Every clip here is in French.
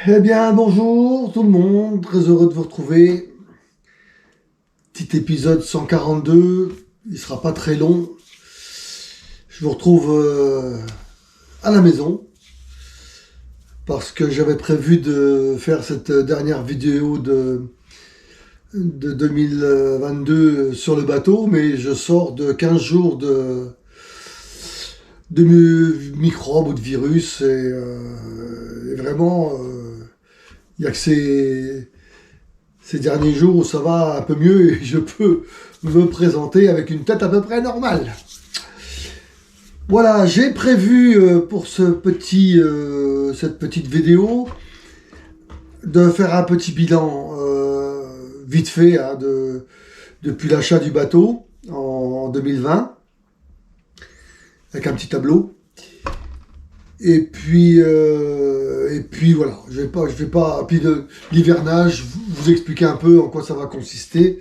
Eh bien, bonjour tout le monde, très heureux de vous retrouver. Petit épisode 142, il sera pas très long. Je vous retrouve à la maison parce que j'avais prévu de faire cette dernière vidéo de 2022 sur le bateau, mais je sors de 15 jours de microbes ou de virus et vraiment, il n'y a que ces derniers jours où ça va un peu mieux et je peux me présenter avec une tête à peu près normale. Voilà, j'ai prévu pour cette petite vidéo de faire un petit bilan vite fait depuis l'achat du bateau en 2020 avec un petit tableau. Et puis voilà, je vais pas, puis de l'hivernage, vous expliquer un peu en quoi ça va consister.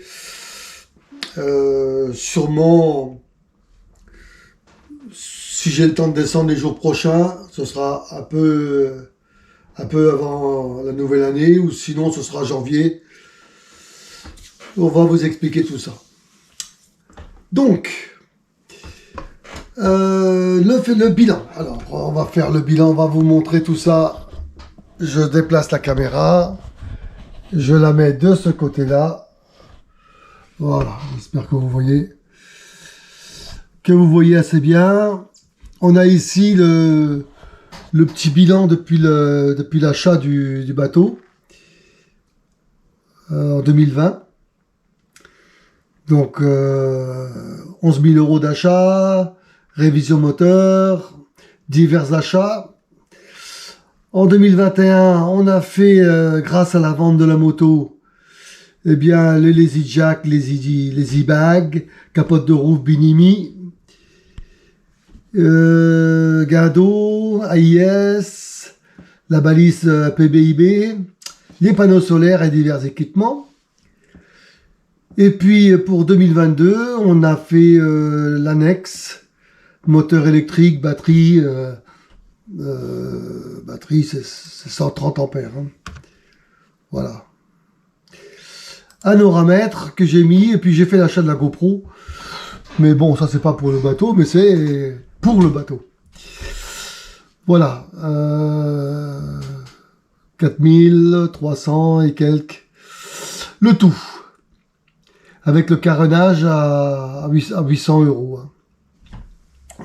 Sûrement, si j'ai le temps de descendre les jours prochains, ce sera un peu avant la nouvelle année, ou sinon ce sera janvier. On va vous expliquer tout ça. Donc, le bilan. Alors, on va faire le bilan, on va vous montrer tout ça. Je déplace la caméra. Je la mets de ce côté-là. Voilà, j'espère que vous voyez. Que vous voyez assez bien. On a ici le petit bilan depuis l'achat du bateau en 2020. Donc, 11 000 € d'achat, révision moteur, divers achats. En 2021, on a fait, grâce à la vente de la moto, eh bien, les Lazy Jack, les e-bags, capote de roue Binimi, Gado, AIS, la balise PBIB, les panneaux solaires et divers équipements. Et puis pour 2022, on a fait l'annexe, moteur électrique, batterie, c'est 130 ampères. Hein. Voilà. Un oramètre que j'ai mis, et puis j'ai fait l'achat de la GoPro. Mais bon, ça c'est pas pour le bateau, mais c'est pour le bateau. Voilà. 4300 et quelques. Le tout. Avec le carénage à 800 €. Hein.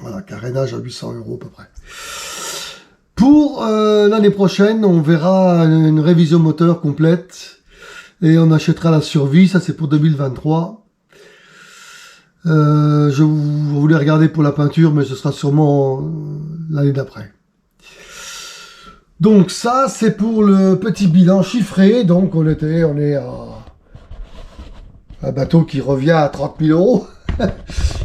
Voilà, carénage à 800 € à peu près. Pour l'année prochaine, on verra une révision moteur complète et on achètera la survie, ça c'est pour 2023. Je voulais regarder pour la peinture, mais ce sera sûrement l'année d'après. Donc ça, c'est pour le petit bilan chiffré. Donc on est à un bateau qui revient à 30 000 €,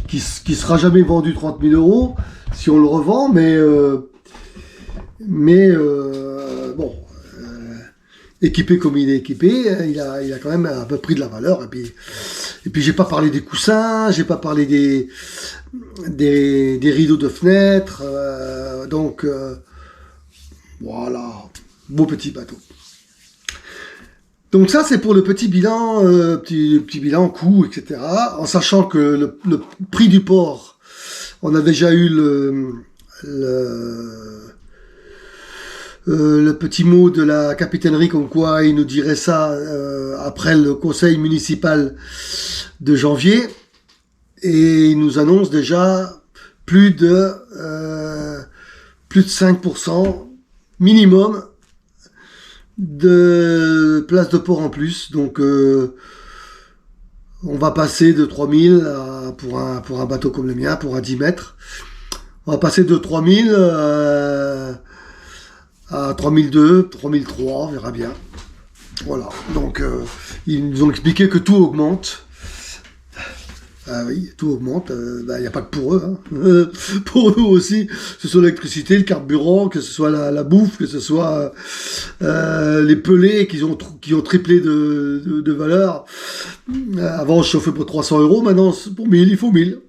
qui sera jamais vendu 30 000 € si on le revend, mais bon, équipé comme il est équipé, il a quand même un peu pris de la valeur. Et puis j'ai pas parlé des coussins, j'ai pas parlé des rideaux de fenêtre, donc voilà, beau petit bateau. Donc ça, c'est pour le petit bilan, petit bilan coût, etc. En sachant que le prix du port, on a déjà eu le petit mot de la capitainerie comme quoi il nous dirait ça après le conseil municipal de janvier. Et il nous annonce déjà plus de 5% minimum de place de port en plus, donc on va passer de 3000 pour un bateau comme le mien, pour un 10 mètres, on va passer de 3000 à 3002, 3003, on verra bien. Voilà, donc ils nous ont expliqué que tout augmente. Ah oui, tout augmente, il n'y a pas que pour eux, hein. Pour nous aussi, que ce soit l'électricité, le carburant, que ce soit la bouffe, que ce soit les pelés qui ont triplé de valeur. Avant, je chauffais pour 300 €, maintenant, pour 1000, il faut 1000.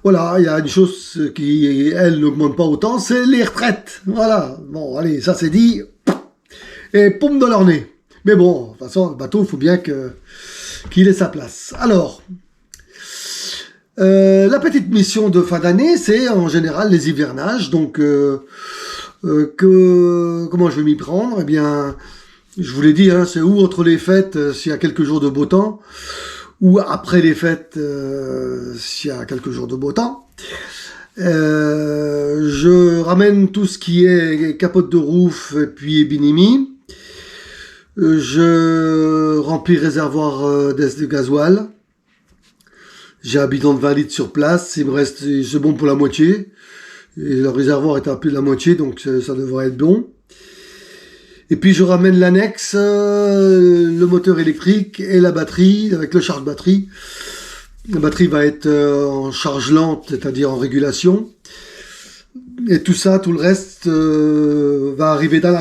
Voilà, il y a une chose qui, elle, n'augmente pas autant, c'est les retraites. Voilà, bon, allez, ça c'est dit. et poum dans leur nez. Mais bon, de toute façon, le bateau, il faut bien qu'il ait sa place. Alors, la petite mission de fin d'année, c'est en général les hivernages. Donc, comment je vais m'y prendre? Eh bien, je vous l'ai dit, hein, c'est ou entre les fêtes, s'il y a quelques jours de beau temps, ou après les fêtes, s'il y a quelques jours de beau temps. Je ramène tout ce qui est capote de roof et puis binimi. Je remplis réservoir de gasoil. J'ai un bidon de 20 litres sur place. Il me reste, c'est bon pour la moitié. Et le réservoir est rempli de la moitié, donc ça devrait être bon. Et puis je ramène l'annexe, le moteur électrique et la batterie avec le charge-batterie. La batterie va être en charge lente, c'est-à-dire en régulation. Et tout ça, tout le reste va arriver dans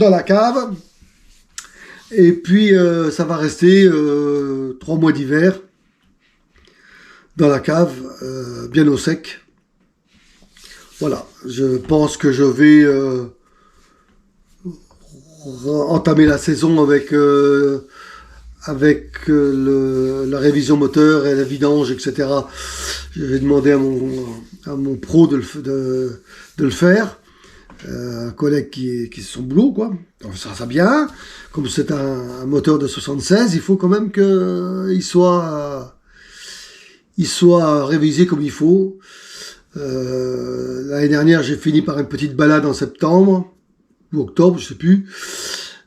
la cave. Et puis ça va rester 3 mois d'hiver dans la cave, bien au sec. Voilà, je pense que je vais entamer la saison avec la révision moteur et la vidange, etc. Je vais demander à mon pro de le faire. Un collègue qui est son boulot, quoi. Donc, ça bien. Comme c'est un moteur de 76, il faut quand même qu'il soit révisé comme il faut. L'année dernière, j'ai fini par une petite balade en septembre ou octobre, je sais plus.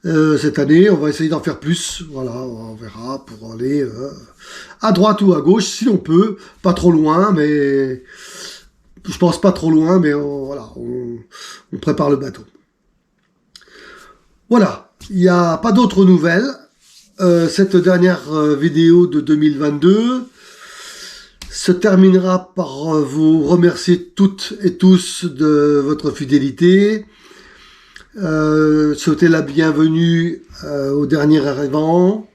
Cette année, on va essayer d'en faire plus. Voilà, on verra pour aller à droite ou à gauche, si l'on peut. Pas trop loin, mais je pense pas trop loin, mais voilà, on prépare le bateau. Voilà, il n'y a pas d'autres nouvelles. Cette dernière vidéo de 2022 se terminera par vous remercier toutes et tous de votre fidélité. Souhaiter la bienvenue aux derniers arrivants.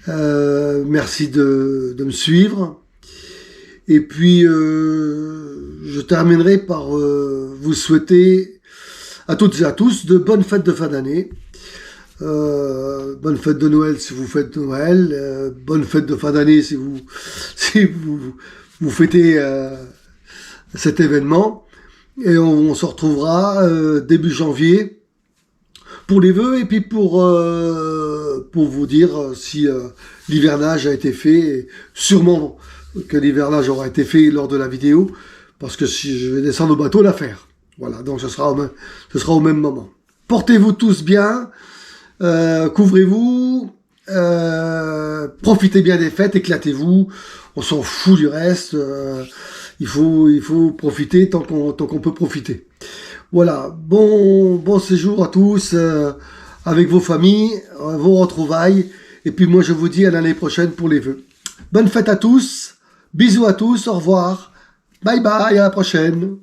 Merci de me suivre. Et puis, je terminerai par vous souhaiter à toutes et à tous de bonnes fêtes de fin d'année. Bonne fête de Noël si vous faites Noël, bonne fête de fin d'année si vous fêtez cet événement, et on se retrouvera début janvier pour les vœux et puis pour vous dire si l'hivernage a été fait, et sûrement que l'hivernage aura été fait lors de la vidéo, parce que si je vais descendre au bateau la faire. Voilà, donc ce sera au même moment. Portez-vous tous bien. Couvrez-vous, profitez bien des fêtes, éclatez-vous, on s'en fout du reste, il faut profiter tant qu'on peut profiter. Voilà, bon séjour à tous, avec vos familles, vos retrouvailles, et puis moi je vous dis à l'année prochaine pour les vœux. Bonne fête à tous, bisous à tous, au revoir, bye bye, à la prochaine.